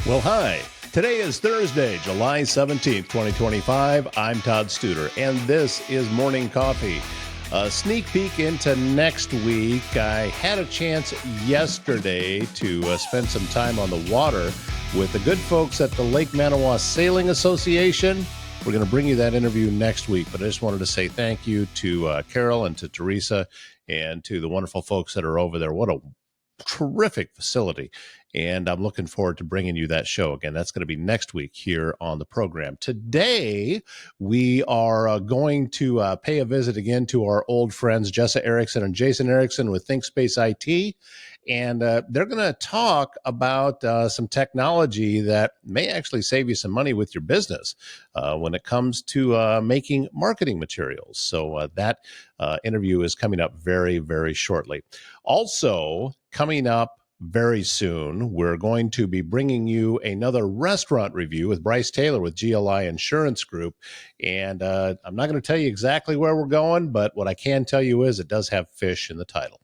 Well, hi. Today is Thursday, July 17th, 2025. I'm Todd Studer, and this is Morning Coffee. A sneak peek into next week. I had a chance yesterday to spend some time on the water with the good folks at the Lake Manawa Sailing Association. We're going to bring you that interview next week, but I just wanted to say thank you to Carol and to Teresa and to the wonderful folks that are over there. What a terrific facility. And I'm looking forward to bringing you that show again. That's going to be next week here on the program. Today, we are going to pay a visit again to our old friends, Jessa Erickson and Jason Erickson with ThinkSpaceIT. And they're going to talk about some technology that may actually save you some money with your business when it comes to making marketing materials. So that interview is coming up very, very shortly. Also, coming up very soon, we're going to be bringing you another restaurant review with Bryce Taylor with GLI Insurance Group. And I'm not going to tell you exactly where we're going, but what I can tell you is it does have fish in the title.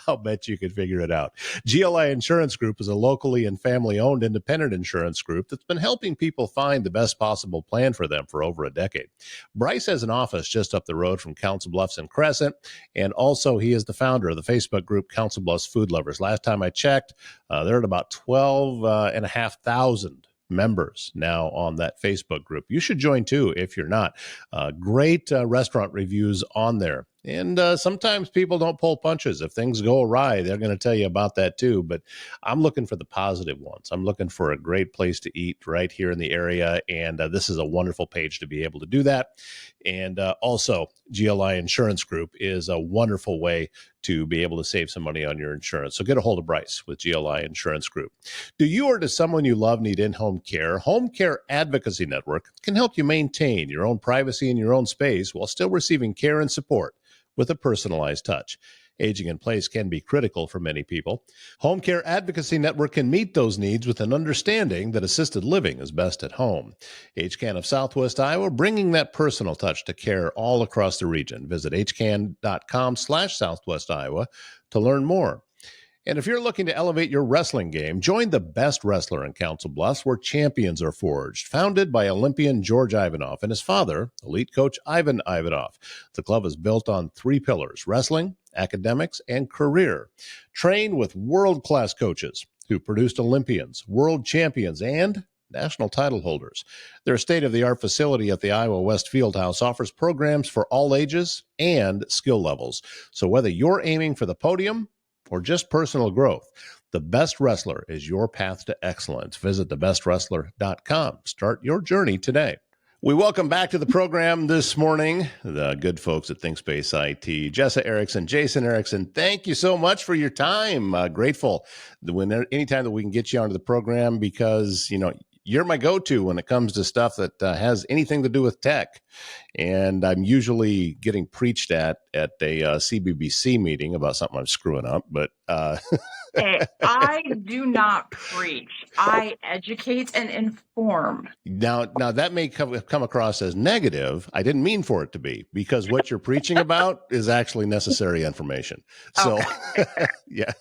I'll bet you can figure it out. GLI Insurance Group is a locally and family-owned independent insurance group that's been helping people find the best possible plan for them for over a decade. Bryce has an office just up the road from Council Bluffs and Crescent, and also he is the founder of the Facebook group Council Bluffs Food Lovers. Last time I checked, they're at about 12,500 members now on that Facebook group. You should join too if you're not. Great restaurant reviews on there. And sometimes people don't pull punches. If things go awry, they're going to tell you about that too. But I'm looking for the positive ones. I'm looking for a great place to eat right here in the area. And this is a wonderful page to be able to do that. And also, GLI Insurance Group is a wonderful way to be able to save some money on your insurance. So get a hold of Bryce with GLI Insurance Group. Do you or does someone you love need in-home care? Home Care Advocacy Network can help you maintain your own privacy in your own space while still receiving care and support with a personalized touch. Aging in place can be critical for many people. Home Care Advocacy Network can meet those needs with an understanding that assisted living is best at home. HCAN of Southwest Iowa, bringing that personal touch to care all across the region. Visit hcan.com/Southwest Iowa to learn more. And if you're looking to elevate your wrestling game, join the best wrestler in Council Bluffs, where champions are forged. Founded by Olympian George Ivanov and his father, elite coach Ivan Ivanov. The club is built on three pillars: wrestling, academics, and career. Train with world-class coaches who produced Olympians, world champions, and national title holders. Their state-of-the-art facility at the Iowa West Fieldhouse offers programs for all ages and skill levels. So whether you're aiming for the podium or just personal growth, the Best Wrestler is your path to excellence. Visit thebestwrestler.com. Start your journey today. We welcome back to the program this morning the good folks at ThinkSpaceIT, Jessa Erickson, Jason Erickson. Thank you so much for your time. Grateful anytime that we can get you onto the program, because you're my go-to when it comes to stuff that has anything to do with tech. And I'm usually getting preached at a CBBC meeting about something I'm screwing up. But Hey, I do not preach. I educate and inform. Now that may come across as negative. I didn't mean for it to be, because what you're preaching about is actually necessary information. So, okay. Yeah.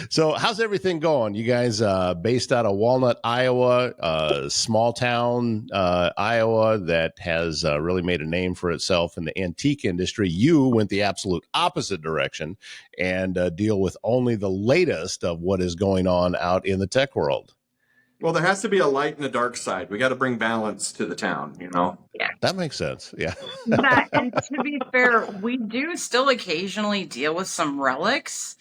So how's everything going? You guys based out of Walnut, Iowa, small town Iowa that has really made a name for itself in the antique industry. You went the absolute opposite direction and deal with only the latest of what is going on out in the tech world. Well, there has to be a light and a dark side. We got to bring balance to the town, Yeah. That makes sense. Yeah. And to be fair, we do still occasionally deal with some relics.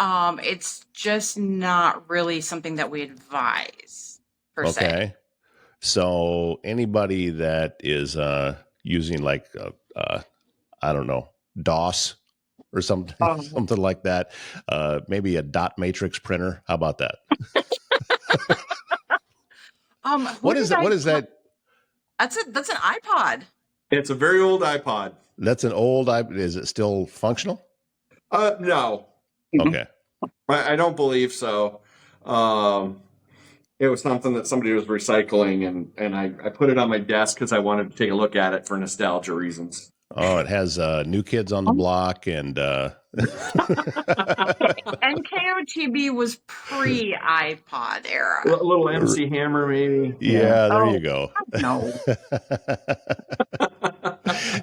It's just not really something that we advise per se. Okay. So anybody that is using like I don't know, DOS or something, something like that, maybe a dot matrix printer. How about that? What is that? What is that? That's an iPod. It's a very old iPod. That's an old iPod. Is it still functional? No. Okay. I don't believe so. It was something that somebody was recycling, and I put it on my desk because I wanted to take a look at it for nostalgia reasons. Oh, it has New Kids on the Block and NKOD TB was pre-iPod era. A little MC Hammer, maybe. Yeah, there Oh, you go. no.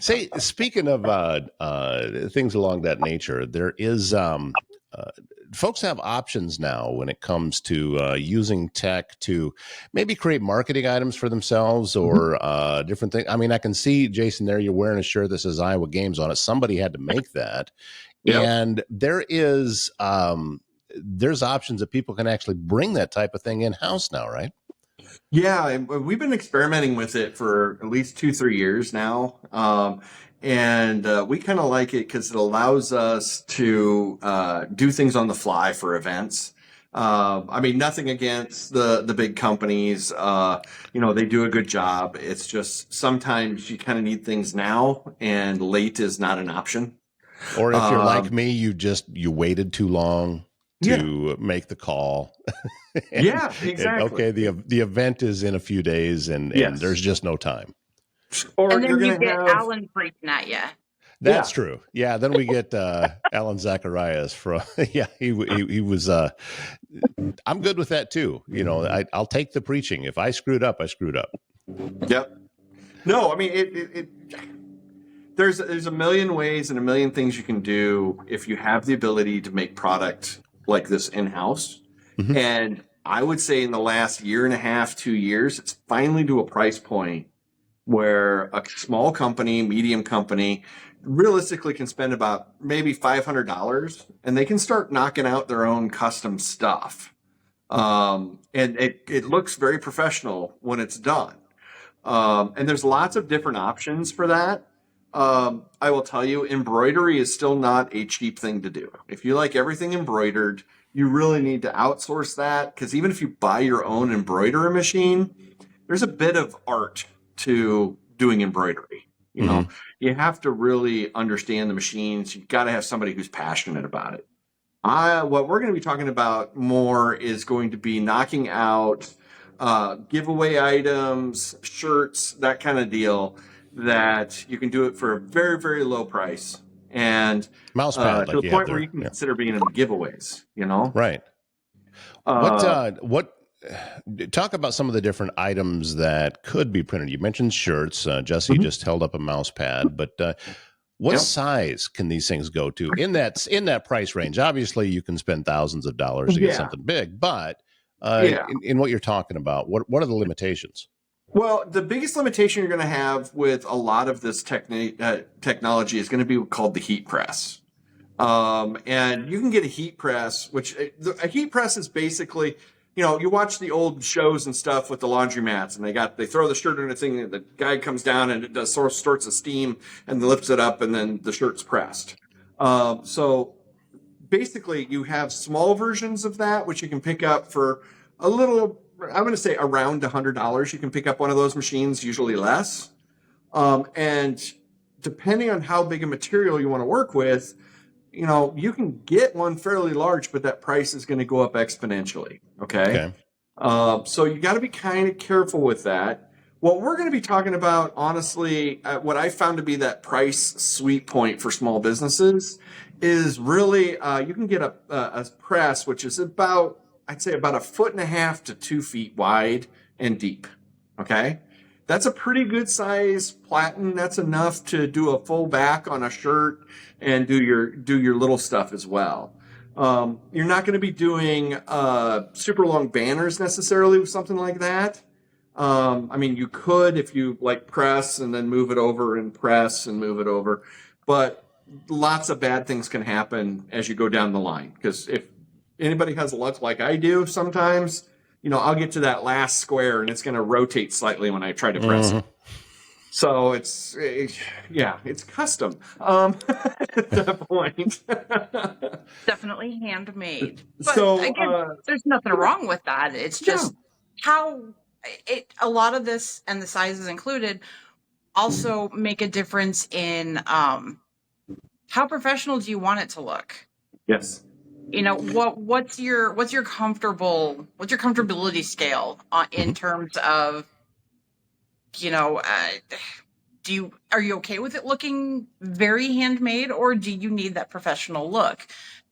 Say, speaking of things along that nature, there is folks have options now when it comes to using tech to maybe create marketing items for themselves or different things. I mean, I can see, Jason, there you're wearing a shirt that says Iowa Games on it. Somebody had to make that. Yep. And there's options that people can actually bring that type of thing in-house now, right? Yeah, and we've been experimenting with it for at least 2-3 years now. And we kind of like it because it allows us to do things on the fly for events. I mean, nothing against the big companies. They do a good job. It's just sometimes you kind of need things now, and late is not an option. Or if you're like me, you waited too long to Yeah. make the call. Yeah, exactly. Okay, the event is in a few days, and Yes. there's just no time. Or And then you're you going to get have Alan freaking at you. That's Yeah. true. Yeah, then we get Alan Zacharias from. Yeah, he was. I'm good with that too. I'll take the preaching. If I screwed up, I screwed up. Yep. No, I mean there's a million ways and a million things you can do if you have the ability to make product like this in-house. Mhm. And I would say in the last year and a half, 2 years, it's finally to a price point where a small company, medium company, realistically can spend about maybe $500 and they can start knocking out their own custom stuff. And it looks very professional when it's done. And there's lots of different options for that. I will tell you, embroidery is still not a cheap thing to do. If you like everything embroidered, you really need to outsource that, because even if you buy your own embroidery machine, there's a bit of art to doing embroidery. You have to really understand the machines. You've got to have somebody who's passionate about it. What we're going to be talking about more is going to be knocking out giveaway items, shirts, that kind of deal, that you can do it for a very, very low price. And Mouse pad, to like the you have point where there. you can Yeah. consider being in the giveaways, Right. What talk about some of the different items that could be printed. You mentioned shirts. Jesse just held up a mouse pad, but what Yep. size can these things go to in that price range? Obviously, you can spend thousands of dollars to get Yeah. something big, but Yeah. in what you're talking about, what are the limitations? Well, the biggest limitation you're going to have with a lot of this technology is going to be called the heat press. And you can get a heat press, which a heat press is basically, you watch the old shows and stuff with the laundromats, and they throw the shirt in a thing, and the guy comes down and it does sorts of steam and lifts it up, and then the shirt's pressed. So basically, you have small versions of that, which you can pick up for a little, I'm going to say around $100. You can pick up one of those machines, usually less. And depending on how big a material you want to work with, you can get one fairly large, but that price is going to go up exponentially. Okay. So you got to be kind of careful with that. What we're going to be talking about, honestly, what I found to be that price sweet point for small businesses is really, you can get a press, which is about, I'd say about 1.5 to 2 feet wide and deep. Okay. That's a pretty good size platen. That's enough to do a full back on a shirt and do your little stuff as well. You're not going to be doing super long banners necessarily with something like that. I mean, you could if you press and then move it over and press and move it over, but lots of bad things can happen as you go down the line. Because if anybody has luck like I do sometimes, I'll get to that last square and it's going to rotate slightly when I try to press it. So it's custom at that point. Definitely handmade. But So, again, there's nothing wrong with that. It's just how a lot of this, and the sizes included, also make a difference in how professional do you want it to look? Yes. What's your comfortability scale in terms of, are you okay with it looking very handmade, or do you need that professional look?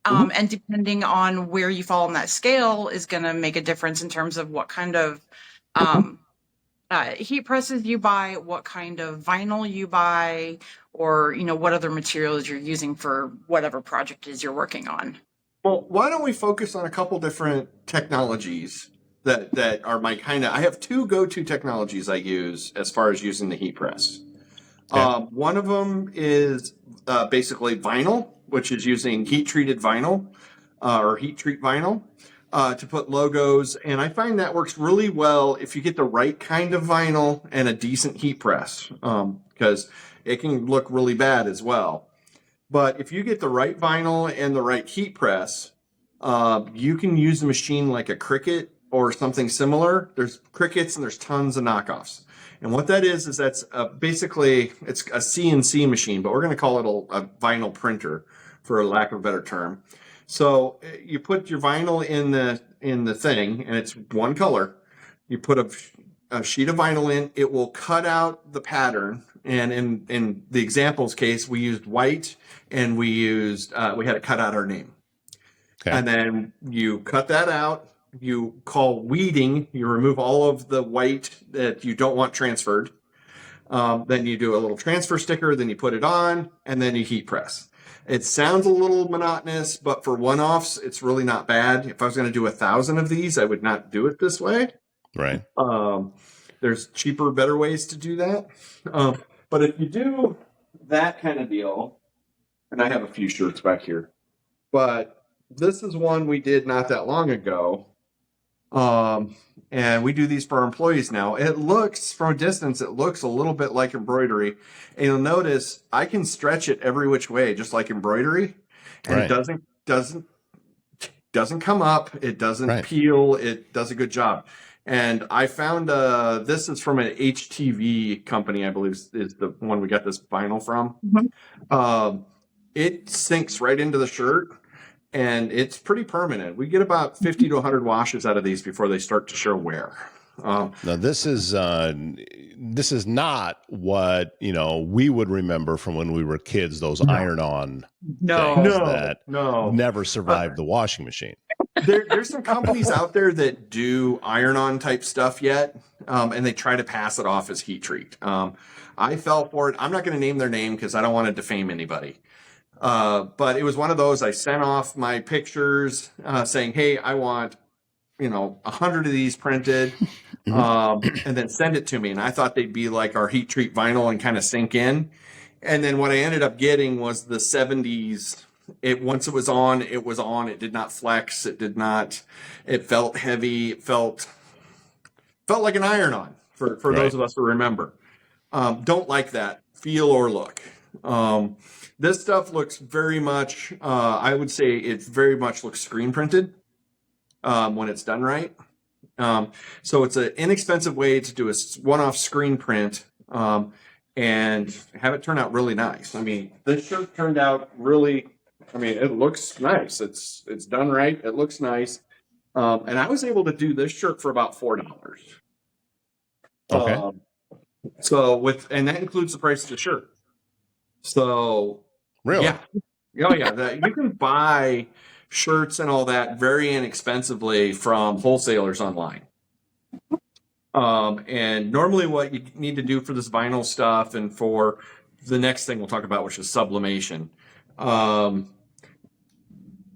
And depending on where you fall on that scale is going to make a difference in terms of what kind of heat presses you buy, what kind of vinyl you buy, or what other materials you're using for whatever project it is you're working on. Well, why don't we focus on a couple different technologies that are my I have two go-to technologies I use as far as using the heat press. Okay. One of them is basically vinyl, which is using heat-treated vinyl or heat-treat vinyl to put logos. And I find that works really well if you get the right kind of vinyl and a decent heat press, because it can look really bad as well. But if you get the right vinyl and the right heat press, you can use a machine like a Cricut or something similar. There's Cricuts and there's tons of knockoffs. And what that is that's basically it's a CNC machine, but we're going to call it a vinyl printer for lack of a better term. So you put your vinyl in the thing, and it's one color. You put a sheet of vinyl in, it will cut out the pattern. And in the example's case, we used white, and we had to cut out our name. Okay. And then you cut that out. You call weeding. You remove all of the white that you don't want transferred. Then you do a little transfer sticker. Then you put it on, and then you heat press. It sounds a little monotonous, but for one-offs, it's really not bad. If I was going to do 1,000 of these, I would not do it this way. Right. There's cheaper, better ways to do that. But if you do that kind of deal, and I have a few shirts back here, but this is one we did not that long ago. And we do these for our employees now. It looks, from a distance, it looks a little bit like embroidery. And you'll notice I can stretch it every which way, just like embroidery. And It doesn't come up. It doesn't peel. It does a good job. And I found this is from an HTV company, I believe is the one we got this vinyl from. Mm-hmm. It sinks right into the shirt, and it's pretty permanent. We get about 50 to 100 washes out of these before they start to show wear. Now this is not what we would remember from when we were kids. Those iron-on things that never survived the washing machine. There's some companies out there that do iron-on type stuff yet, and they try to pass it off as heat treat. I fell for it. I'm not going to name their name because I don't want to defame anybody. But it was one of those. I sent off my pictures saying, "Hey, I want 100 of these printed," and then send it to me. And I thought they'd be like our heat treat vinyl and kind of sink in. And then what I ended up getting was the 70s. Once it was on. It did not flex. It felt heavy. It felt like an iron-on for those of us who remember. Don't like that feel or look. This stuff looks very much, I would say it very much looks screen printed when it's done right. So it's an inexpensive way to do a one-off screen print and have it turn out really nice. I mean, this shirt turned out really, it looks nice. It's done right. It looks nice. And I was able to do this shirt for about $4. Okay. And that includes the price of the shirt. So really? Yeah. Oh yeah. You can buy shirts and all that very inexpensively from wholesalers online. And normally what you need to do for this vinyl stuff and for the next thing we'll talk about, which is sublimation,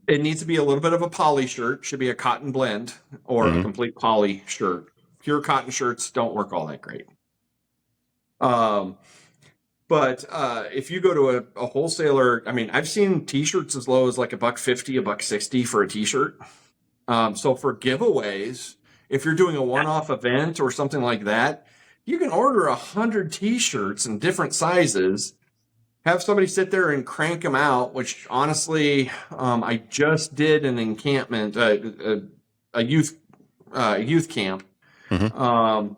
it needs to be a little bit of a poly shirt. Should be a cotton blend or a complete poly shirt. Pure cotton shirts don't work all that great. But if you go to a wholesaler, I've seen T-shirts as low as like $1.50, $1.60 for a T-shirt. So for giveaways, if you're doing a one-off event or something like that, you can order 100 T-shirts in different sizes, have somebody sit there and crank them out, which honestly, I just did an encampment, a youth camp. Mm-hmm.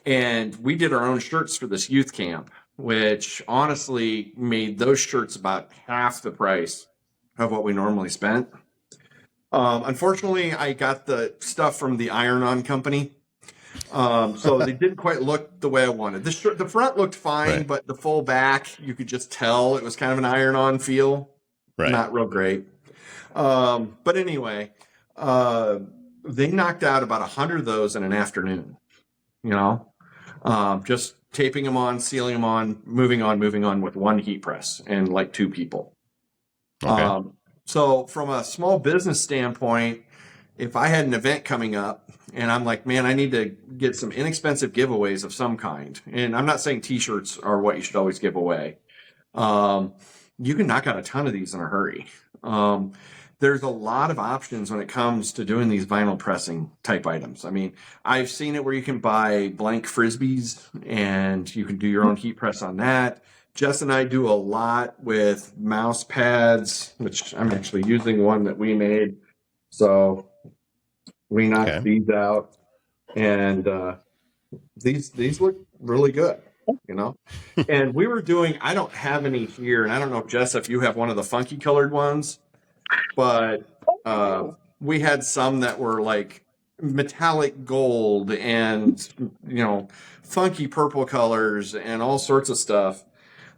And we did our own shirts for this youth camp, which honestly made those shirts about half the price of what we normally spent. Unfortunately, I got the stuff from the iron-on company. So they didn't quite look the way I wanted. The front looked fine, but the full back, you could just tell it was kind of an iron-on feel. Right. Not real great. But anyway, they knocked out about 100 of those in an afternoon, you know, just taping them on, sealing them on, moving on with one heat press and like 2 people. Okay. So from a small business standpoint, if I had an event coming up and I'm like, man, I need to get some inexpensive giveaways of some kind. And I'm not saying t-shirts are what you should always give away. You can knock out a ton of these in a hurry. There's a lot of options when it comes to doing these vinyl pressing type items. I mean, I've seen it where you can buy blank Frisbees and you can do your own heat press on that. Jess and I do a lot with mouse pads, which I'm actually using one that we made. So we knocked these out, and these look really good, you know. And we were doing, I don't have any here, and I don't know, Jess, if you have one of the funky colored ones, but we had some that were like metallic gold and, you know, funky purple colors and all sorts of stuff.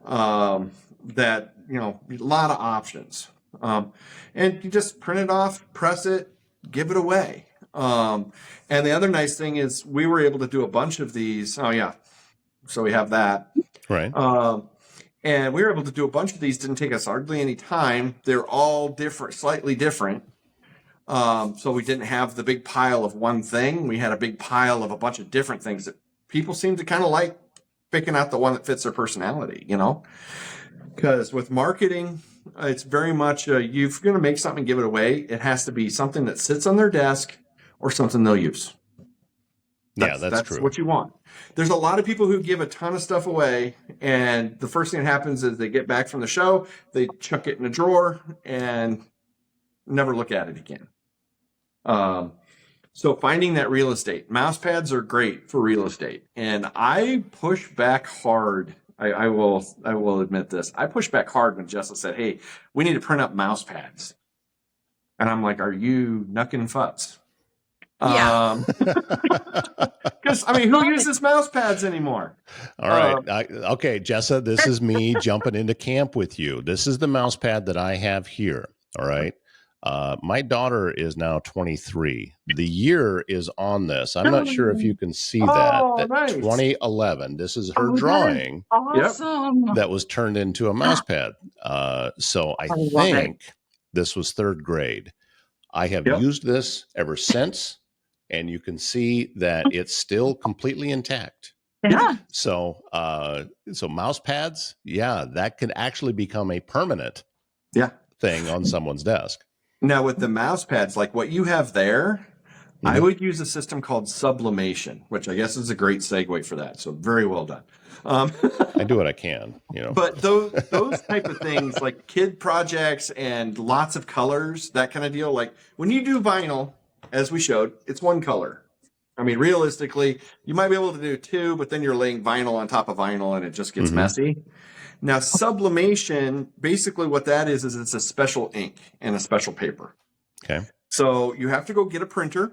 That, you know, a lot of options. And you just print it off, press it, give it away. And the other nice thing is we were able to do a bunch of these. Oh yeah. So we have that. Right. And we were able to do a bunch of these. Didn't take us hardly any time. They're all different, slightly different. So we didn't have the big pile of one thing. We had a big pile of a bunch of different things that people seem to kind of like picking out the one that fits their personality, you know, because with marketing, it's very much you're going to make something and give it away. It has to be something that sits on their desk or something they'll use. That's true. What you want. There's a lot of people who give a ton of stuff away, and the first thing that happens is they get back from the show, they chuck it in a drawer and never look at it again. So finding that real estate, mouse pads are great for real estate. And I push back hard. I will admit this. I pushed back hard when Jessa said, hey, we need to print up mouse pads. And I'm like, are you knucking futs? Yeah. Because, I mean, who uses mouse pads anymore? All right. Okay, Jessa, this is me jumping into camp with you. This is the mouse pad that I have here. All right. My daughter is now 23. The year is on this. I'm not sure if you can see that. Nice. 2011. This is her drawing. Awesome. That was turned into a mouse pad. So I think this was 3rd grade. I have used this ever since, and you can see that it's still completely intact. Yeah. So mouse pads, that can actually become a permanent thing on someone's desk. Now, with the mouse pads, like what you have there, I would use a system called sublimation, which I guess is a great segue for that. So very well done. I do what I can, you know. But those type of things, like kid projects and lots of colors, that kind of deal. Like when you do vinyl, as we showed, it's one color. I mean, realistically, you might be able to do 2, but then you're laying vinyl on top of vinyl, and it just gets messy. Now, sublimation, basically what that is it's a special ink and a special paper. Okay. So you have to go get a printer,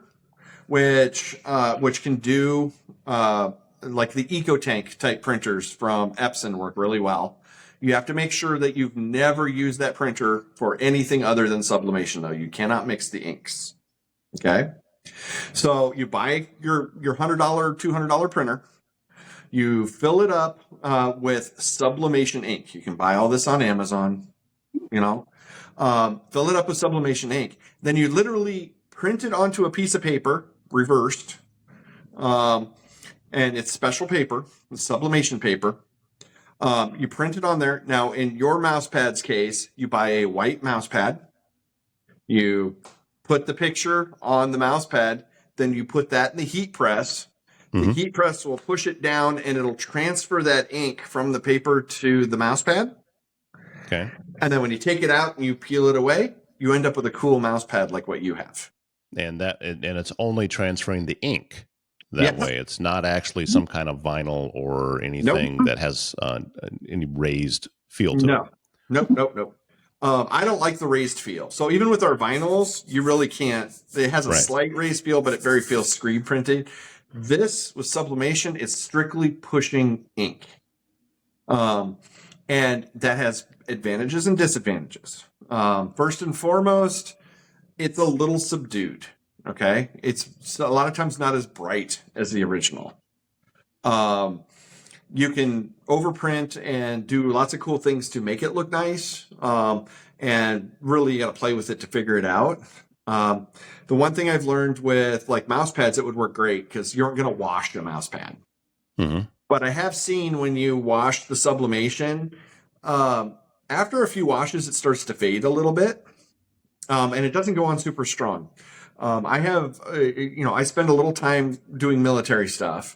which can do like the EcoTank type printers from Epson work really well. You have to make sure that you've never used that printer for anything other than sublimation, though. You cannot mix the inks. Okay. So you buy your $100, $200 printer. You fill it up with sublimation ink. You can buy all this on Amazon, you know. Fill it up with sublimation ink. Then you literally print it onto a piece of paper, reversed. And it's special paper, it's sublimation paper. You print it on there. Now, in your mouse pad's case, you buy a white mouse pad. You put the picture on the mouse pad. Then you put that in the heat press. The heat press will push it down, and it'll transfer that ink from the paper to the mouse pad. Okay. And then when you take it out and you peel it away, you end up with a cool mouse pad like what you have. And it's only transferring the ink that way. It's not actually some kind of vinyl or anything that has any raised feel to it. Nope. I don't like the raised feel. So even with our vinyls, you really can't. It has a slight raised feel, but it very feels screen printed. This with sublimation, it's strictly pushing ink. And that has advantages and disadvantages. First and foremost, it's a little subdued. Okay, it's a lot of times not as bright as the original. You can overprint and do lots of cool things to make it look nice, and really you got to play with it to figure it out. The one thing I've learned with like mouse pads, it would work great because you aren't going to wash a mouse pad. Mm-hmm. But I have seen when you wash the sublimation, after a few washes, it starts to fade a little bit, and it doesn't go on super strong. I have, I spend a little time doing military stuff.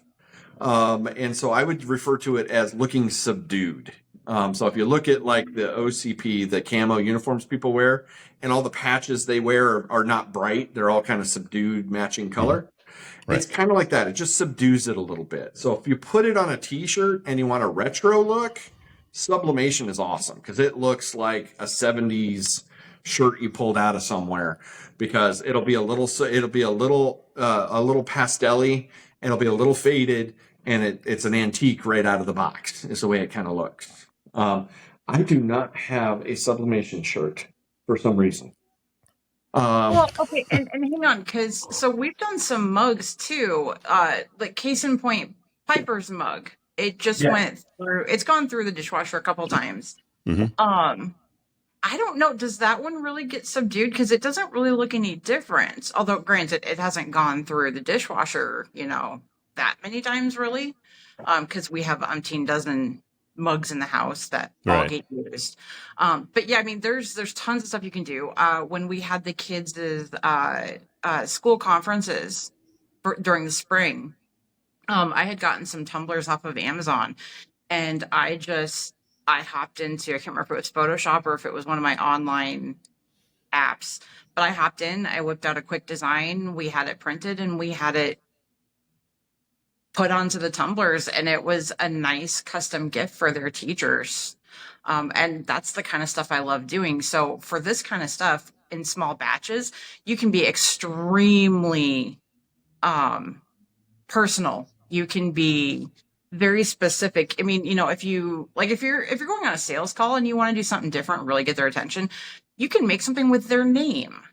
And so I would refer to it as looking subdued. So if you look at like the OCP, the camo uniforms people wear, and all the patches they wear are not bright. They're all kind of subdued, matching color. Right. It's kind of like that. It just subdues it a little bit. So if you put it on a t-shirt and you want a retro look, sublimation is awesome because it looks like a 70s shirt you pulled out of somewhere, because it'll be a little pastel-y, and it'll be a little faded, and it's an antique right out of the box is the way it kind of looks. I do not have a sublimation shirt for some reason. Well, okay, and hang on, because so we've done some mugs too. Like case in point, Piper's mug. It just went through. It's gone through the dishwasher a couple times. Mm-hmm. I don't know. Does that one really get subdued? Because it doesn't really look any different. Although, granted, it hasn't gone through the dishwasher, that many times, really. Because we have umpteen dozen mugs in the house that all get used. But yeah, I mean, there's tons of stuff you can do. When we had the kids' school conferences during the spring, I had gotten some tumblers off of Amazon, and I hopped into, I can't remember if it was Photoshop or if it was one of my online apps, but I hopped in, I whipped out a quick design, we had it printed, and we had it put onto the tumblers, and it was a nice custom gift for their teachers. And that's the kind of stuff I love doing. So for this kind of stuff in small batches, you can be extremely personal. You can be very specific. I mean, if you're going on a sales call and you want to do something different, really get their attention, you can make something with their name.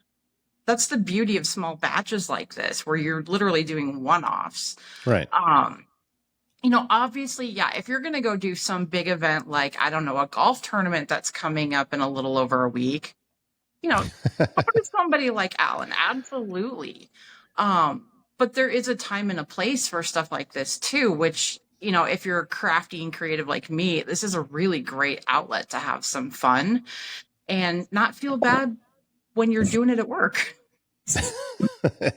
That's the beauty of small batches like this, where you're literally doing one-offs. Right. Obviously, yeah, if you're going to go do some big event, like, I don't know, a golf tournament that's coming up in a little over a week, go to somebody like Alan. Absolutely. But there is a time and a place for stuff like this too, which, if you're crafty and creative like me, this is a really great outlet to have some fun and not feel bad when you're doing it at work.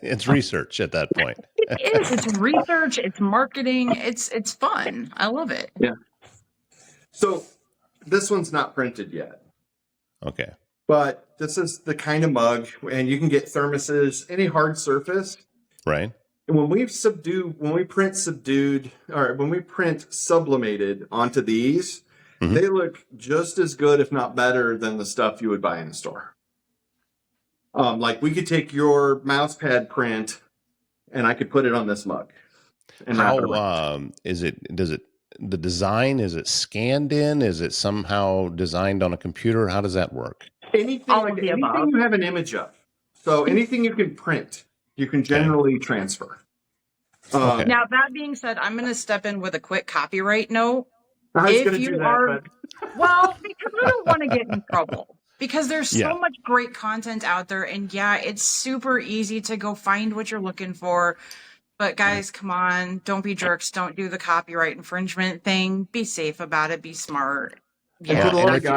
It's research at that point. It is. It's research. It's marketing. It's fun. I love it. Yeah. So this one's not printed yet. Okay. But this is the kind of mug, and you can get thermoses, any hard surface. Right. And when we print sublimated onto these, mm-hmm. they look just as good, if not better, than the stuff you would buy in a store. Like we could take your mouse pad print and I could put it on this mug. And how the design, is it scanned in? Is it somehow designed on a computer? How does that work? Anything you have an image of. So anything you can print, you can generally transfer. Now, that being said, I'm going to step in with a quick copyright note. I was going to do that. Well, because I don't want to get in trouble. Because there's so much great content out there, and it's super easy to go find what you're looking for. But guys, come on, don't be jerks. Don't do the copyright infringement thing. Be safe about it. Be smart. Yeah,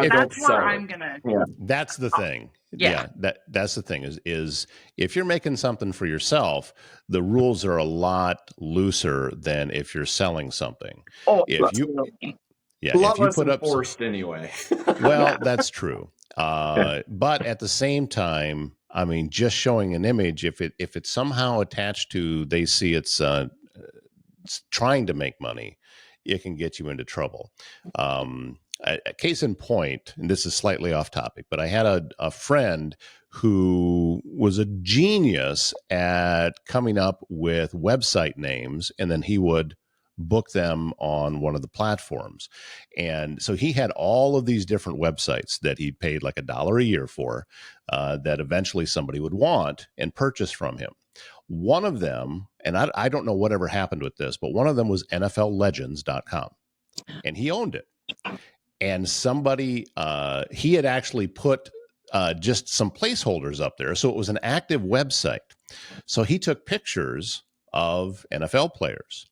that's where I'm gonna. Yeah. That's the thing. That's the thing is if you're making something for yourself, the rules are a lot looser than if you're selling something. Oh, if absolutely. A lot less enforced anyway. Well, that's true. But at the same time, I mean, just showing an image, if it's somehow attached to, they see it's trying to make money, it can get you into trouble. A case in point, and this is slightly off topic, but I had a friend who was a genius at coming up with website names, and then he would book them on one of the platforms. And so he had all of these different websites that he paid like $1 a year for, that eventually somebody would want and purchase from him. One of them, and I don't know whatever happened with this, but one of them was NFLlegends.com, and he owned it. And somebody, he had actually put just some placeholders up there. So it was an active website. So he took pictures of NFL players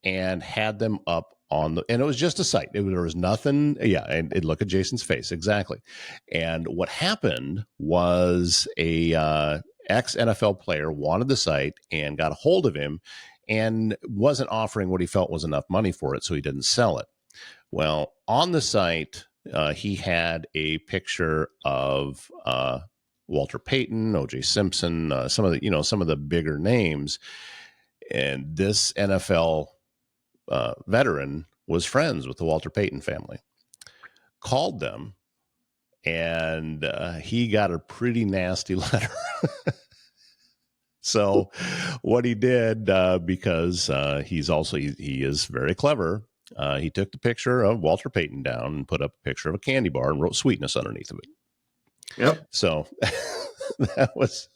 and had them up on the, and it was just a site. There was nothing. Yeah. And look at Jason's face. Exactly. And what happened was a ex NFL player wanted the site and got a hold of him and wasn't offering what he felt was enough money for it. So he didn't sell it. Well, on the site, he had a picture of Walter Payton, O.J. Simpson, some of the bigger names, and this NFL veteran was friends with the Walter Payton family. Called them, and he got a pretty nasty letter. So, what he did, because he is very clever. He took the picture of Walter Payton down and put up a picture of a candy bar and wrote sweetness underneath of it. Yep. So that was,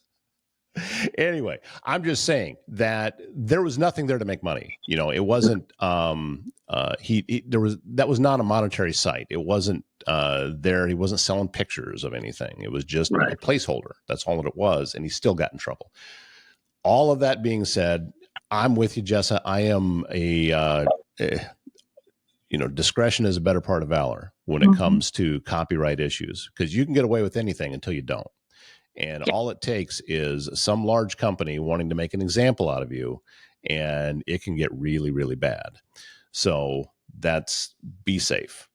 anyway, I'm just saying that there was nothing there to make money. It wasn't, that was not a monetary site. It wasn't there. He wasn't selling pictures of anything. It was just a placeholder. That's all that it was. And he still got in trouble. All of that being said, I'm with you, Jessa. I am discretion is a better part of valor when it comes to copyright issues, because you can get away with anything until you don't. And all it takes is some large company wanting to make an example out of you, and it can get really, really bad. So be safe.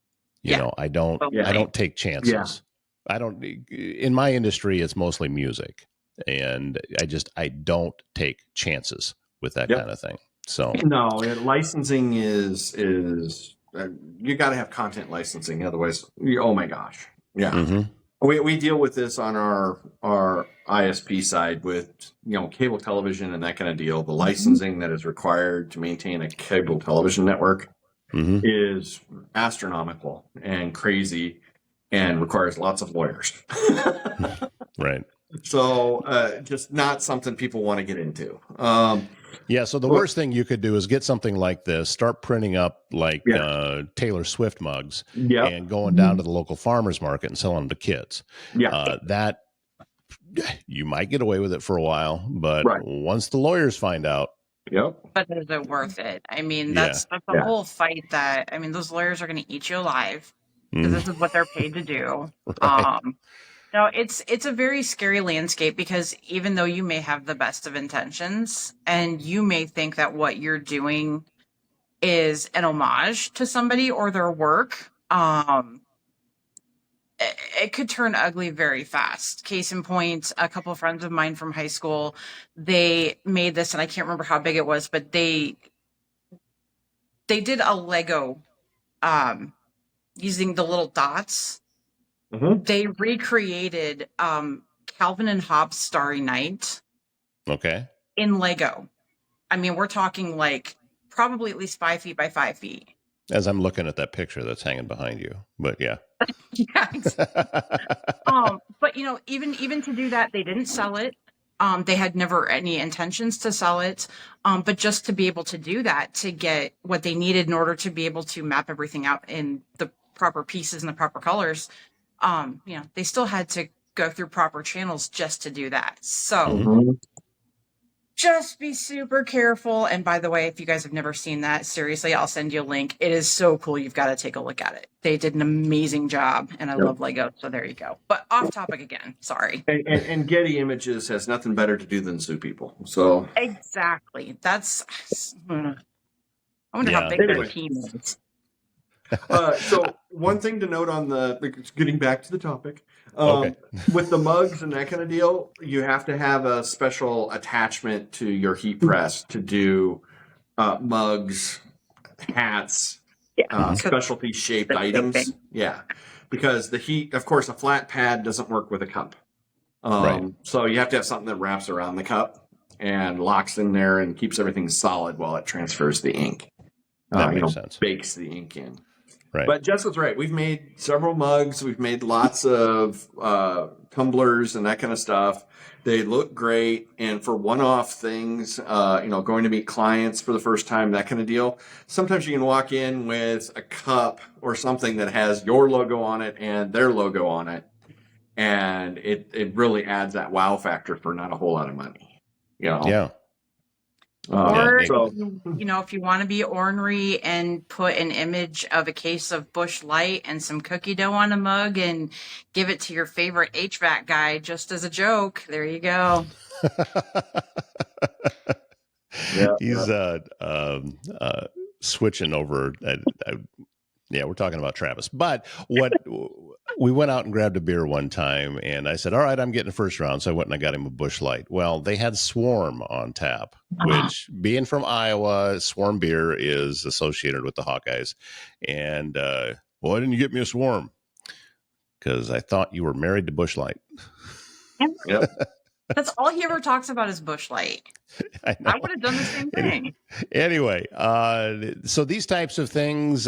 I don't take chances. Yeah. I don't, in my industry, it's mostly music, and I don't take chances with that kind of thing. So no, licensing is you got to have content licensing, otherwise, oh my gosh, yeah. Mm-hmm. We deal with this on our ISP side with cable television and that kind of deal. The licensing that is required to maintain a cable television network is astronomical and crazy, and requires lots of lawyers. Right. So just not something people want to get into. So the worst thing you could do is get something like this, start printing up Taylor Swift mugs and going down to the local farmer's market and selling them to kids. Yeah. That you might get away with it for a while, but once the lawyers find out. Yep. But is it worth it? I mean, that's the whole fight those lawyers are going to eat you alive, because this is what they're paid to do. Right. No, it's a very scary landscape, because even though you may have the best of intentions and you may think that what you're doing is an homage to somebody or their work, it could turn ugly very fast. Case in point, a couple of friends of mine from high school, they made this, and I can't remember how big it was, but they did a Lego using the little dots. Mm-hmm. They recreated Calvin and Hobbes' Starry Night. Okay. In Lego. I mean, we're talking like probably at least 5 feet by 5 feet. As I'm looking at that picture that's hanging behind you, but yeah. Yeah. But even to do that, they didn't sell it. They had never any intentions to sell it. But just to be able to do that, to get what they needed in order to be able to map everything out in the proper pieces and the proper colors. They still had to go through proper channels just to do that. So just be super careful. And by the way, if you guys have never seen that, seriously, I'll send you a link. It is so cool. You've got to take a look at it. They did an amazing job, and I love Lego. So there you go. But off topic again. Sorry. And Getty Images has nothing better to do than sue people. So exactly. I wonder how big their team is. So one thing to note on getting back to the topic, with the mugs and that kind of deal, you have to have a special attachment to your heat press to do mugs, hats, specialty shaped items. Yeah, because the heat, of course, a flat pad doesn't work with a cup. So you have to have something that wraps around the cup and locks in there and keeps everything solid while it transfers the ink. That makes sense. bakes the ink in. Right. But Jess was right. We've made several mugs. We've made lots of tumblers and that kind of stuff. They look great. And for one-off things, going to meet clients for the first time, that kind of deal. Sometimes you can walk in with a cup or something that has your logo on it and their logo on it. And it really adds that wow factor for not a whole lot of money. Yeah. Or if you want to be ornery and put an image of a case of Busch Light and some cookie dough on a mug and give it to your favorite HVAC guy just as a joke, there you go. He's switching over. We're talking about Travis. But we went out and grabbed a beer one time, and I said, all right, I'm getting the first round. So I went and I got him a Busch Light. Well, they had Swarm on tap, which, being from Iowa, Swarm beer is associated with the Hawkeyes. And why didn't you get me a Swarm? Because I thought you were married to Busch Light. Yep. That's all he ever talks about is Busch Light. I would have done the same thing. Anyway, so these types of things,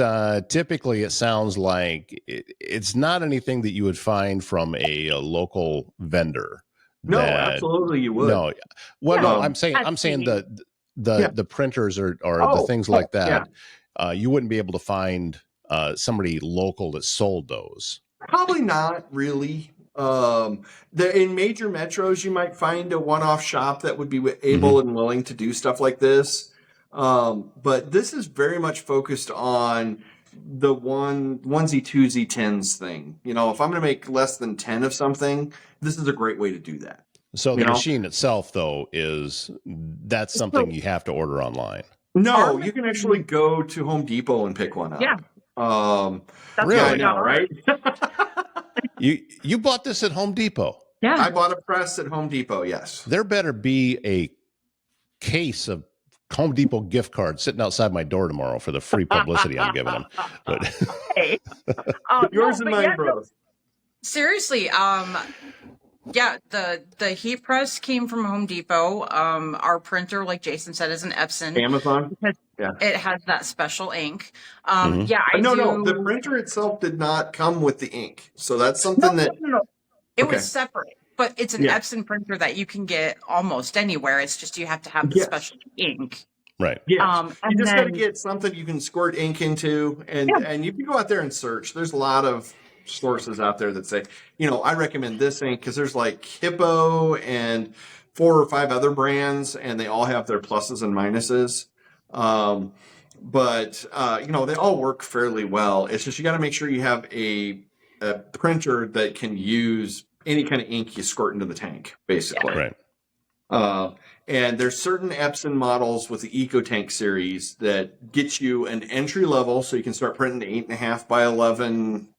typically it sounds like it's not anything that you would find from a local vendor. No, absolutely you would. No, well, no, I'm saying the printers or the things like that. Yeah. You wouldn't be able to find somebody local that sold those. Probably not really. In major metros, you might find a one-off shop that would be able and willing to do stuff like this. But this is very much focused on the onesie, twosie, tens thing. If I'm going to make less than 10 of something, this is a great way to do that. So the machine itself, though, that's something you have to order online. No, you can actually go to Home Depot and pick one up. Yeah. Really? I know, right? You bought this at Home Depot? Yeah. I bought a press at Home Depot, yes. There better be a case of Home Depot gift cards sitting outside my door tomorrow for the free publicity I'm giving them. But yours and mine, bro. Seriously, the heat press came from Home Depot. Our printer, like Jason said, is an Epson. Amazon. It has that special ink. No, the printer itself did not come with the ink. So that's something No. It was separate, but it's an Epson printer that you can get almost anywhere. It's just you have to have the special ink. Right. Yeah. You just got to get something you can squirt ink into, and you can go out there and search. There's a lot of sources out there that say, I recommend this ink because there's like Hippo and 4 or 5 other brands, and they all have their pluses and minuses. But they all work fairly well. It's just you got to make sure you have a printer that can use any kind of ink you squirt into the tank, basically. Yeah. Right. And there's certain Epson models with the EcoTank series that get you an entry level, so you can start printing 8.5 by 11,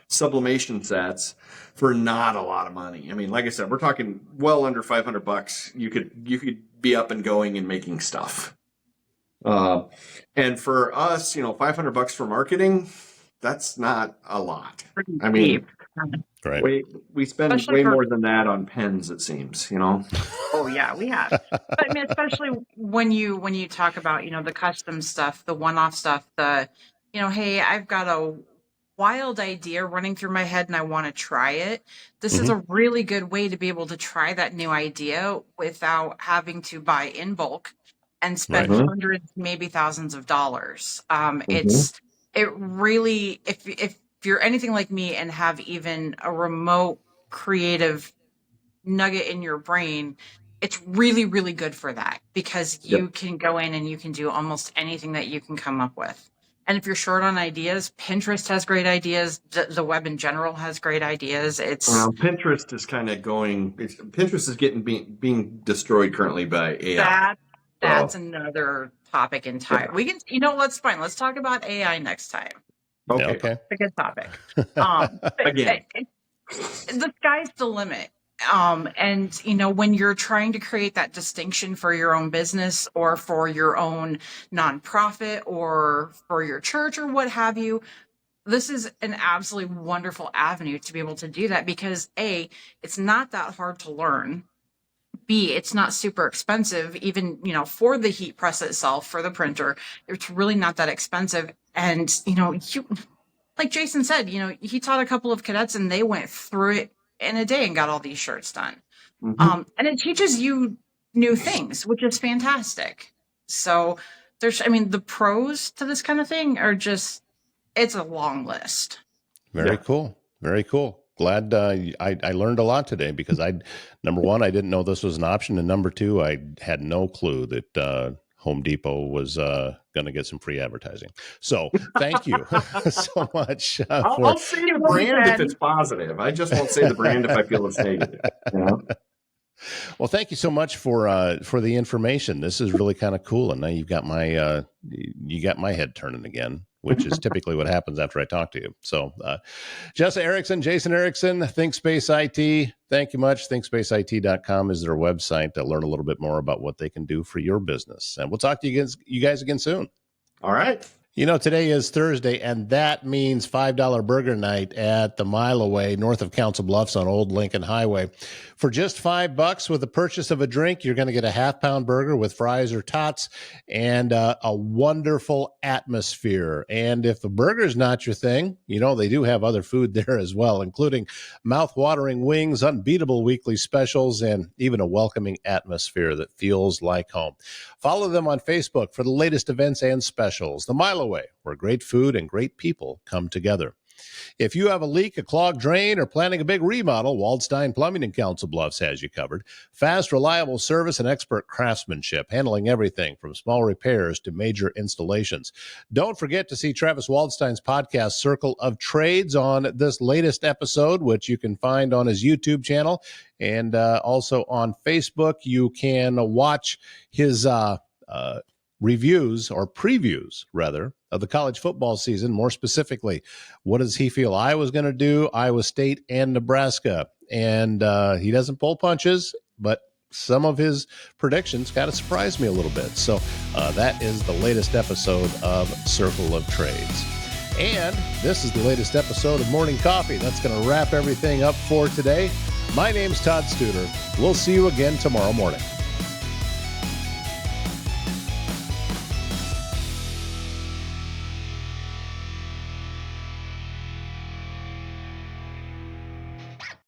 sublimation sets for not a lot of money. I mean, like I said, we're talking well under $500. You could be up and going and making stuff. And for us, $500 for marketing, that's not a lot. I mean, right. we spend especially way more than that on pens, it seems, Oh yeah, we have. But I mean, especially when you talk about, the custom stuff, the one-off stuff, hey, I've got a wild idea running through my head and I want to try it. This is a really good way to be able to try that new idea without having to buy in bulk and spend hundreds, maybe thousands of dollars. It really, if you're anything like me and have even a remote creative nugget in your brain, it's really, really good for that because you can go in and you can do almost anything that you can come up with. And if you're short on ideas, Pinterest has great ideas. The web in general has great ideas. Pinterest is kind of Pinterest is being destroyed currently by AI. That's another topic entirely. We can, let's talk about AI next time. Okay. It's a good topic. Again, the sky's the limit. And when you're trying to create that distinction for your own business or for your own nonprofit or for your church or what have you, this is an absolutely wonderful avenue to be able to do that because it's not that hard to learn. B, it's not super expensive, even, for the heat press itself, for the printer. It's really not that expensive. And, like Jason said, he taught a couple of cadets and they went through it in a day and got all these shirts done. And it teaches you new things, which is fantastic. So the pros to this kind of thing are just, it's a long list. Very cool. Very cool. Glad I learned a lot today because number one, I didn't know this was an option. And number two, I had no clue that Home Depot was going to get some free advertising. So thank you so much. I'll say the brand if it's positive. I just won't say the brand if I feel it's negative. Well, thank you so much for the information. This is really kind of cool. And now you got my head turning again, which is typically what happens after I talk to you. So Jessa Erickson, Jason Erickson, ThinkSpaceIT, thank you much. ThinkSpaceIT.com is their website to learn a little bit more about what they can do for your business. And we'll talk to you guys again soon. All right. Today is Thursday, and that means $5 burger night at the Mile Away, north of Council Bluffs on Old Lincoln Highway. For just $5 with the purchase of a drink, you're going to get a half-pound burger with fries or tots and a wonderful atmosphere. And if the burger's not your thing, they do have other food there as well, including mouth-watering wings, unbeatable weekly specials, and even a welcoming atmosphere that feels like home. Follow them on Facebook for the latest events and specials. The Mile Away, where great food and great people come together. If you have a leak, a clogged drain, or planning a big remodel, Waldstein Plumbing in Council Bluffs has you covered. Fast, reliable service and expert craftsmanship, handling everything from small repairs to major installations. Don't forget to see Travis Waldstein's podcast, Circle of Trades, on this latest episode, which you can find on his YouTube channel. And also on Facebook, you can watch his reviews or previews, rather, of the college football season. More specifically, what does he feel Iowa's going to do, Iowa State and Nebraska? And he doesn't pull punches, but some of his predictions kind of surprised me a little bit. So that is the latest episode of Circle of Trades. And this is the latest episode of Morning Coffee. That's going to wrap everything up for today. My name's Todd Studer. We'll see you again tomorrow morning.